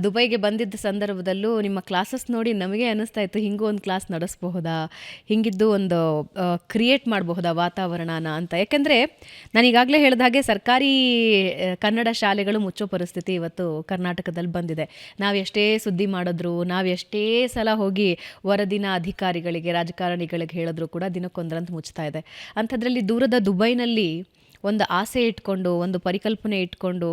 ದುಬೈಗೆ ಬಂದಿದ್ದ ಸಂದರ್ಭದಲ್ಲೂ ನಿಮ್ಮ ಕ್ಲಾಸಸ್ ನೋಡಿ ನಮಗೆ ಅನ್ನಿಸ್ತಾ ಇತ್ತು, ಹಿಂಗೂ ಒಂದು ಕ್ಲಾಸ್ ನಡೆಸಬಹುದಾ, ಹಿಂಗಿದ್ದು ಒಂದು ಕ್ರಿಯೇಟ್ ಮಾಡಬಹುದಾ ವಾತಾವರಣನ ಅಂತ. ಯಾಕೆಂದರೆ ನಾನು ಈಗಾಗಲೇ ಹೇಳಿದ ಹಾಗೆ ಸರ್ಕಾರಿ ಕನ್ನಡ ಶಾಲೆಗಳು ಮುಚ್ಚೋ ಪರಿಸ್ಥಿತಿ ಇವತ್ತು ಕರ್ನಾಟಕದಲ್ಲಿ ಬಂದಿದೆ. ನಾವು ಎಷ್ಟೇ ಸುದ್ದಿ ಮಾಡಿದ್ರು, ನಾವು ಎಷ್ಟೇ ಸಲ ಹೋಗಿ ವರದಿನ ಅಧಿಕಾರಿಗಳಿಗೆ, ರಾಜಕಾರಣಿಗಳಿಗೆ ಹೇಳಿದ್ರು ಕೂಡ ದಿನಕ್ಕೊಂದರಂತೆ ಮುಚ್ತಾ ಇದೆ. ಅಂಥದ್ರಲ್ಲಿ ದೂರದ ದುಬೈನಲ್ಲಿ ಒಂದು ಆಸೆ ಇಟ್ಕೊಂಡು, ಒಂದು ಪರಿಕಲ್ಪನೆ ಇಟ್ಕೊಂಡು,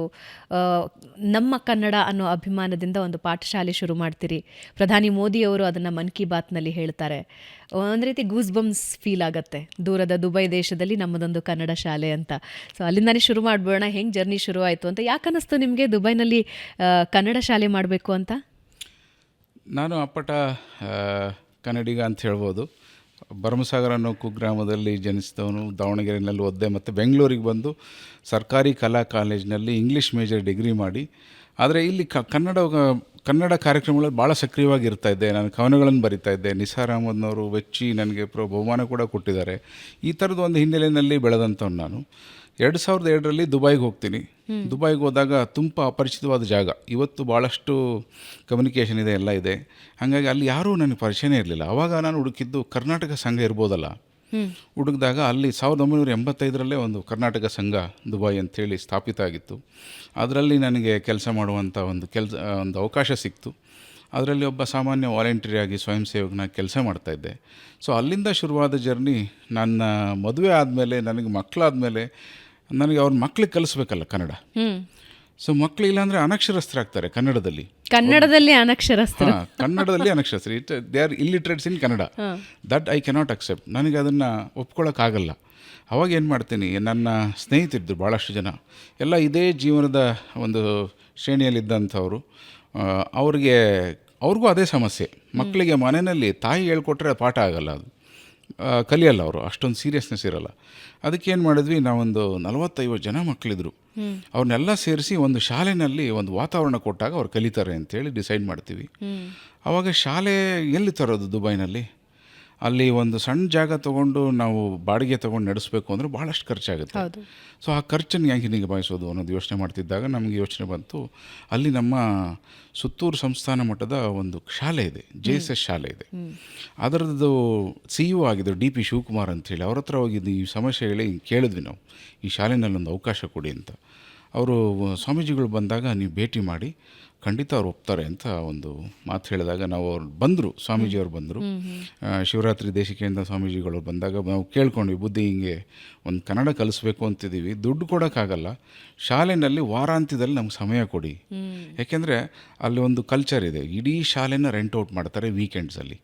ನಮ್ಮ ಕನ್ನಡ ಅನ್ನೋ ಅಭಿಮಾನದಿಂದ ಒಂದು ಪಾಠಶಾಲೆ ಶುರು ಮಾಡ್ತೀರಿ. ಪ್ರಧಾನಿ ಮೋದಿಯವರು ಅದನ್ನು ಮನ್ ಕಿ ಬಾತ್ನಲ್ಲಿ ಹೇಳ್ತಾರೆ. ಒಂದು ರೀತಿ ಗೂಸ್ ಬಂಪ್ಸ್ ಫೀಲ್ ಆಗುತ್ತೆ, ದೂರದ ದುಬೈ ದೇಶದಲ್ಲಿ ನಮ್ಮದೊಂದು ಕನ್ನಡ ಶಾಲೆ ಅಂತ. ಸೊ ಅಲ್ಲಿಂದಾನೇ ಶುರು ಮಾಡ್ಬೋಣ. ಹೆಂಗೆ ಜರ್ನಿ ಶುರು ಆಯಿತು ಅಂತ, ಯಾಕೆ ಅನ್ನಿಸ್ತು ನಿಮಗೆ ದುಬೈನಲ್ಲಿ ಕನ್ನಡ ಶಾಲೆ ಮಾಡಬೇಕು ಅಂತ? ನಾನು ಅಪ್ಪಟ ಕನ್ನಡಿಗ ಅಂತ ಹೇಳ್ಬೋದು. ಭರಮಸಾಗರ ಅನ್ನೋ ಕುಗ್ರಾಮದಲ್ಲಿ ಜನಿಸಿದವನು, ದಾವಣಗೆರೆಯಲ್ಲಿ ಓದಿದೆ, ಮತ್ತು ಬೆಂಗಳೂರಿಗೆ ಬಂದು ಸರ್ಕಾರಿ ಕಲಾ ಕಾಲೇಜಿನಲ್ಲಿ ಇಂಗ್ಲೀಷ್ ಮೇಜರ್ ಡಿಗ್ರಿ ಮಾಡಿ, ಆದರೆ ಇಲ್ಲಿ ಕನ್ನಡ ಕಾರ್ಯಕ್ರಮಗಳಲ್ಲಿ ಭಾಳ ಸಕ್ರಿಯವಾಗಿ ಇರ್ತಾಯಿದ್ದೆ. ನಾನು ಕವನಗಳನ್ನು ಬರಿತಾ ಇದ್ದೆ. ನಿಸಾರ್ ಅಹಮದ್ನವರು ವೆಚ್ಚಿ ನನಗೆ ಬಹುಮಾನ ಕೂಡ ಕೊಟ್ಟಿದ್ದಾರೆ. ಈ ಥರದ ಒಂದು ಹಿನ್ನೆಲೆಯಲ್ಲಿ ಬೆಳೆದಂಥವ್ನು ನಾನು. 2002ರಲ್ಲಿ ದುಬೈಗೆ ಹೋಗ್ತೀನಿ. ದುಬೈಗೆ ಹೋದಾಗ ತುಂಬ ಅಪರಿಚಿತವಾದ ಜಾಗ. ಇವತ್ತು ಭಾಳಷ್ಟು ಕಮ್ಯುನಿಕೇಷನ್ ಇದೆ, ಎಲ್ಲ ಇದೆ. ಹಾಗಾಗಿ ಅಲ್ಲಿ ಯಾರೂ ನನಗೆ ಪರಿಚಯನೇ ಇರಲಿಲ್ಲ. ಆವಾಗ ನಾನು ಹುಡುಕಿದ್ದು ಕರ್ನಾಟಕ ಸಂಘ ಇರ್ಬೋದಲ್ಲ. ಹುಡುಕಿದಾಗ ಅಲ್ಲಿ 1985ರಲ್ಲೇ ಒಂದು ಕರ್ನಾಟಕ ಸಂಘ ದುಬೈ ಅಂಥೇಳಿ ಸ್ಥಾಪಿತ ಆಗಿತ್ತು. ಅದರಲ್ಲಿ ನನಗೆ ಕೆಲಸ ಮಾಡುವಂಥ ಒಂದು ಅವಕಾಶ ಸಿಕ್ತು. ಅದರಲ್ಲಿ ಒಬ್ಬ ಸಾಮಾನ್ಯ ವಾಲಂಟಿಯರಾಗಿ ಸ್ವಯಂ ಸೇವಕನಾಗಿ ಕೆಲಸ ಮಾಡ್ತಾಯಿದ್ದೆ. ಸೊ ಅಲ್ಲಿಂದ ಶುರುವಾದ ಜರ್ನಿ. ನನ್ನ ಮದುವೆ ಆದಮೇಲೆ, ನನಗೆ ಮಕ್ಕಳಾದಮೇಲೆ, ನನಗೆ ಅವ್ರ ಮಕ್ಳಿಗೆ ಕಲಿಸ್ಬೇಕಲ್ಲ ಕನ್ನಡ. ಸೊ ಮಕ್ಕಳು ಇಲ್ಲಾಂದರೆ ಅನಕ್ಷರಸ್ಥರಾಗ್ತಾರೆ ಕನ್ನಡದಲ್ಲಿ ಅನಕ್ಷರಸ್ಥರು. They are illiterates in Kannada. That I cannot accept. ನನಗೆ ಅದನ್ನು ಒಪ್ಕೊಳ್ಳೋಕ್ಕಾಗಲ್ಲ. ಅವಾಗ ಏನು ಮಾಡ್ತೀನಿ, ನನ್ನ ಸ್ನೇಹಿತರಿದ್ದರು ಭಾಳಷ್ಟು ಜನ, ಎಲ್ಲ ಇದೇ ಜೀವನದ ಒಂದು ಶ್ರೇಣಿಯಲ್ಲಿದ್ದಂಥವ್ರು. ಅವ್ರಿಗೂ ಅದೇ ಸಮಸ್ಯೆ. ಮಕ್ಕಳಿಗೆ ಮನೆಯಲ್ಲಿ ತಾಯಿ ಹೇಳ್ಕೊಟ್ರೆ ಪಾಠ ಆಗಲ್ಲ, ಅದು ಕಲಿಯಲ್ಲ ಅವರು, ಅಷ್ಟೊಂದು ಸೀರಿಯಸ್ನೆಸ್ ಇರಲ್ಲ. ಅದಕ್ಕೇನು ಮಾಡಿದ್ವಿ, ನಾವೊಂದು 40-50 ಜನ ಮಕ್ಕಳಿದ್ರು. ಅವ್ರನ್ನೆಲ್ಲ ಸೇರಿಸಿ ಒಂದು ಶಾಲೆಯಲ್ಲಿ ಒಂದು ವಾತಾವರಣ ಕೊಟ್ಟಾಗ ಅವ್ರು ಕಲಿತಾರೆ ಅಂತೇಳಿ ಡಿಸೈಡ್ ಮಾಡ್ತೀವಿ. ಆವಾಗ ಶಾಲೆ ಎಲ್ಲಿ ತರೋದು ದುಬೈನಲ್ಲಿ? ಅಲ್ಲಿ ಒಂದು ಸಣ್ಣ ಜಾಗ ತೊಗೊಂಡು ನಾವು ಬಾಡಿಗೆ ತೊಗೊಂಡು ನಡೆಸಬೇಕು ಅಂದರೆ ಭಾಳಷ್ಟು ಖರ್ಚಾಗುತ್ತೆ. ಸೊ ಆ ಖರ್ಚನ್ನು ಯಾಕೆ ನಿಭಾಯಿಸೋದು ಅನ್ನೋದು ಯೋಚನೆ ಮಾಡ್ತಿದ್ದಾಗ ನಮಗೆ ಯೋಚನೆ ಬಂತು, ಅಲ್ಲಿ ನಮ್ಮ ಸುತ್ತೂರು ಸಂಸ್ಥಾನ ಮಟ್ಟದ ಒಂದು ಶಾಲೆ ಇದೆ, JSS ಶಾಲೆ ಇದೆ. ಅದರದ್ದು CEO ಆಗಿದ್ದು DP ಶಿವಕುಮಾರ್ ಅಂಥೇಳಿ. ಅವ್ರ ಹತ್ರ ಹೋಗಿದ್ದು ಈ ಸಮಸ್ಯೆ ಹೇಳಿ ಕೇಳಿದ್ವಿ ನಾವು, ಈ ಶಾಲೆನಲ್ಲಿ ಒಂದು ಅವಕಾಶ ಕೊಡಿ ಅಂತ. ಅವರು ಸ್ವಾಮೀಜಿಗಳು ಬಂದಾಗ ನೀವು ಭೇಟಿ ಮಾಡಿ, ಖಂಡಿತ ಅವ್ರು ಒಪ್ತಾರೆ ಅಂತ ಒಂದು ಮಾತು ಹೇಳಿದಾಗ ನಾವು ಅವ್ರು ಬಂದರು, ಸ್ವಾಮೀಜಿಯವರು ಬಂದರು. ಶಿವರಾತ್ರಿ ದೇಶಿಕೇಂದ್ರ ಸ್ವಾಮೀಜಿಗಳು ಬಂದಾಗ ನಾವು ಕೇಳ್ಕೊಂಡ್ವಿ, ಬುದ್ಧಿ ಹಿಂಗೆ ಒಂದು ಕನ್ನಡ ಕಲಿಸ್ಬೇಕು ಅಂತಿದ್ದೀವಿ, ದುಡ್ಡು ಕೊಡೋಕ್ಕಾಗಲ್ಲ, ಶಾಲೆಯಲ್ಲಿ ವಾರಾಂತ್ಯದಲ್ಲಿ ನಮ್ಗೆ ಸಮಯ ಕೊಡಿ. ಯಾಕೆಂದರೆ ಅಲ್ಲಿ ಒಂದು ಕಲ್ಚರ್ ಇದೆ, ಇಡೀ ಶಾಲೆನ ರೆಂಟ್ ಔಟ್ ಮಾಡ್ತಾರೆ ವೀಕೆಂಡ್ಸಲ್ಲಿ,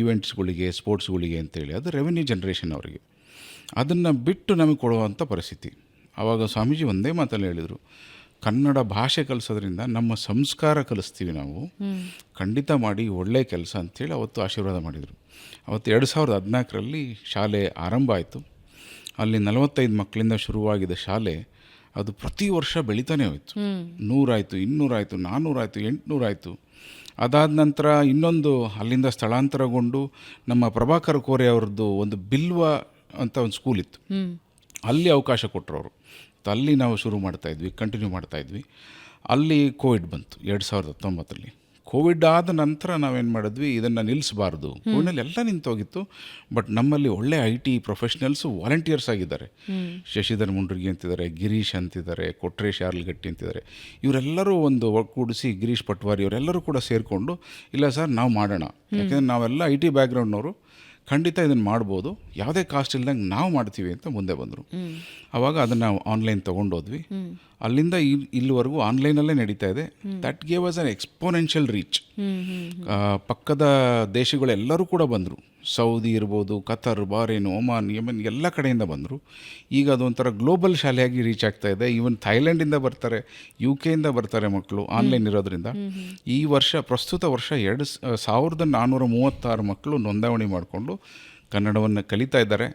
ಈವೆಂಟ್ಸ್ಗಳಿಗೆ, ಸ್ಪೋರ್ಟ್ಸ್ಗಳಿಗೆ ಅಂತೇಳಿ. ಅದು ರೆವೆನ್ಯೂ ಜನ್ರೇಷನ್ ಅವರಿಗೆ. ಅದನ್ನು ಬಿಟ್ಟು ನಮಗೆ ಕೊಡುವಂಥ ಪರಿಸ್ಥಿತಿ. ಆವಾಗ ಸ್ವಾಮೀಜಿ ಒಂದೇ ಮಾತಲ್ಲಿ ಹೇಳಿದರು, ಕನ್ನಡ ಭಾಷೆ ಕಲಿಸೋದ್ರಿಂದ ನಮ್ಮ ಸಂಸ್ಕಾರ ಕಲಿಸ್ತೀವಿ ನಾವು, ಖಂಡಿತ ಮಾಡಿ, ಒಳ್ಳೆಯ ಕೆಲಸ ಅಂಥೇಳಿ ಅವತ್ತು ಆಶೀರ್ವಾದ ಮಾಡಿದರು. ಅವತ್ತು 2014ರಲ್ಲಿ ಶಾಲೆ ಆರಂಭ ಆಯಿತು. ಅಲ್ಲಿ 45 ಮಕ್ಕಳಿಂದ ಶುರುವಾಗಿದ್ದ ಶಾಲೆ ಅದು ಪ್ರತಿ ವರ್ಷ ಬೆಳೀತಾನೆ ಹೋಯಿತು. 100 ಆಯಿತು, 200 ಆಯಿತು, 400 ಆಯಿತು, 800 ಆಯಿತು. ಅದಾದ ನಂತರ ಇನ್ನೊಂದು ಅಲ್ಲಿಂದ ಸ್ಥಳಾಂತರಗೊಂಡು ನಮ್ಮ ಪ್ರಭಾಕರ್ ಕೋರೆ ಅವ್ರದ್ದು ಒಂದು ಬಿಲ್ವ ಅಂತ ಒಂದು ಸ್ಕೂಲ್ ಇತ್ತು, ಅಲ್ಲಿ ಅವಕಾಶ ಕೊಟ್ಟರು ಅವರು. ಅಲ್ಲಿ ನಾವು ಶುರು ಮಾಡ್ತಾಯಿದ್ವಿ, ಕಂಟಿನ್ಯೂ ಮಾಡ್ತಾಯಿದ್ವಿ. ಅಲ್ಲಿ ಕೋವಿಡ್ ಬಂತು 2019ರಲ್ಲಿ. ಕೋವಿಡ್ ಆದ ನಂತರ ನಾವೇನು ಮಾಡಿದ್ವಿ, ಇದನ್ನು ನಿಲ್ಲಿಸಬಾರ್ದು. ಕೋವಿಡ್ನಲ್ಲಿ ಎಲ್ಲ ನಿಂತೋಗಿತ್ತು. ಬಟ್ ನಮ್ಮಲ್ಲಿ ಒಳ್ಳೆ IT ಪ್ರೊಫೆಷ್ನಲ್ಸು ವಾಲಂಟಿಯರ್ಸ್ ಆಗಿದ್ದಾರೆ. ಶಶಿಧರ್ ಮುಂಡ್ರಿಗಿ ಅಂತಿದ್ದಾರೆ, ಗಿರೀಶ್ ಅಂತಿದ್ದಾರೆ, ಕೊಟ್ರೇಶ್ ಯಾರ್ಲಗಟ್ಟಿ ಅಂತಿದ್ದಾರೆ. ಇವರೆಲ್ಲರೂ ಒಂದು ಒಗ್ಗೂಡಿಸಿ, ಗಿರೀಶ್ ಪಟ್ವಾರಿ ಅವರೆಲ್ಲರೂ ಕೂಡ ಸೇರಿಕೊಂಡು, ಇಲ್ಲ ಸರ್ ನಾವು ಮಾಡೋಣ, ಯಾಕೆಂದರೆ ನಾವೆಲ್ಲ IT ಬ್ಯಾಕ್ಗ್ರೌಂಡ್ನವರು, ಖಂಡಿತ ಇದನ್ನು ಮಾಡ್ಬೋದು, ಯಾವುದೇ ಕಾಸ್ಟ್ ಇಲ್ದಂಗೆ ನಾವು ಮಾಡ್ತೀವಿ ಅಂತ ಮುಂದೆ ಬಂದರು. ಆವಾಗ ಅದನ್ನು ಆನ್ಲೈನ್ ತೊಗೊಂಡೋದ್ವಿ. ಅಲ್ಲಿಂದ ಇಲ್ಲಿವರೆಗೂ ಆನ್ಲೈನಲ್ಲೇ ನಡೀತಾ ಇದೆ. That gave us an exponential reach. ಪಕ್ಕದ ದೇಶಗಳೆಲ್ಲರೂ ಕೂಡ ಬಂದರು. ಸೌದಿ ಇರ್ಬೋದು, ಕತರ್, ಬಾರೇನ್, ಒಮಾನ್, ಯೆಮೆನ್ ಎಲ್ಲ ಕಡೆಯಿಂದ ಬಂದರು. ಈಗ ಅದೊಂಥರ ಗ್ಲೋಬಲ್ ಶಾಲೆಯಾಗಿ ರೀಚ್ ಆಗ್ತಾ ಇದೆ. ಈವನ್ ಥೈಲ್ಯಾಂಡಿಂದ ಬರ್ತಾರೆ, UK ಬರ್ತಾರೆ ಮಕ್ಕಳು, ಆನ್ಲೈನ್ ಇರೋದ್ರಿಂದ. ಈ ಪ್ರಸ್ತುತ ವರ್ಷ 2436 ಮಕ್ಕಳು ನೋಂದಣಿ ಮಾಡಿಕೊಂಡು ಕನ್ನಡವನ್ನು ಕಲಿತಾ ಇದ್ದಾರೆ.